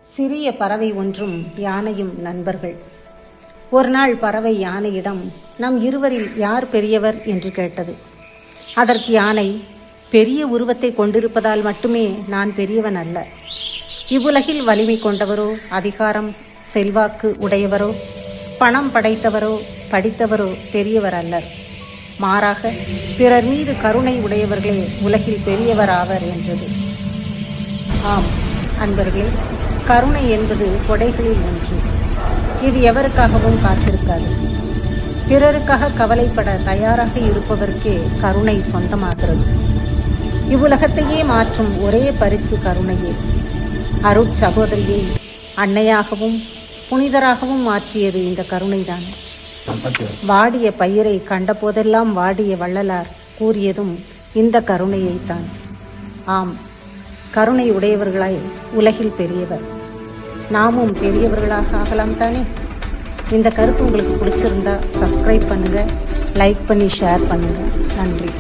சிறிய பறவை ஒன்றும் யானையும் நண்பர்கள். ஒரு நாள் பறவை யானையிடம், நம் இருவரில் யார் பெரியவர் என்று கேட்டது. அதற்கு யானை, பெரிய உருவத்தை கொண்டிருப்பதால் மட்டுமே நான் பெரியவன் அல்ல. இவ்வுலகில் வலிமை கொண்டவரோ, அதிகாரம் செல்வாக்கு உடையவரோ, பணம் படைத்தவரோ, படித்தவரோ பெரியவர் அல்லர். மாறாக பிறர் மீது கருணை உடையவர்களே உலகில் பெரியவர் ஆவர் என்றது. ஆம் அன்பர்களே, கருணை என்பது கொடைகளில் ஒன்று. இது எவருக்காகவும் காத்திருக்காது. பிறருக்காக கவலைப்பட தயாராக இருப்பவருக்கே கருணை சொந்தமாகிறது. இவ்வுலகத்தையே மாற்றும் ஒரே பரிசு கருணையே. அருட்சகோதரியை அன்னையாகவும் புனிதராகவும் மாற்றியது இந்த கருணைதான். வாடிய பயிரை கண்டபோதெல்லாம் வாடிய வள்ளலார் கூறியதும் இந்த கருணையைத்தான். ஆம், கருணை உடையவர்களாய் உலகில் பெரியவர். நாமும் பெரியவர்களாக ஆகலாம் தானே? இந்த கருத்து உங்களுக்கு பிடிச்சிருந்தா சப்ஸ்கிரைப் பண்ணுங்க, லைக் பண்ணி ஷேர் பண்ணுங்க. நன்றி.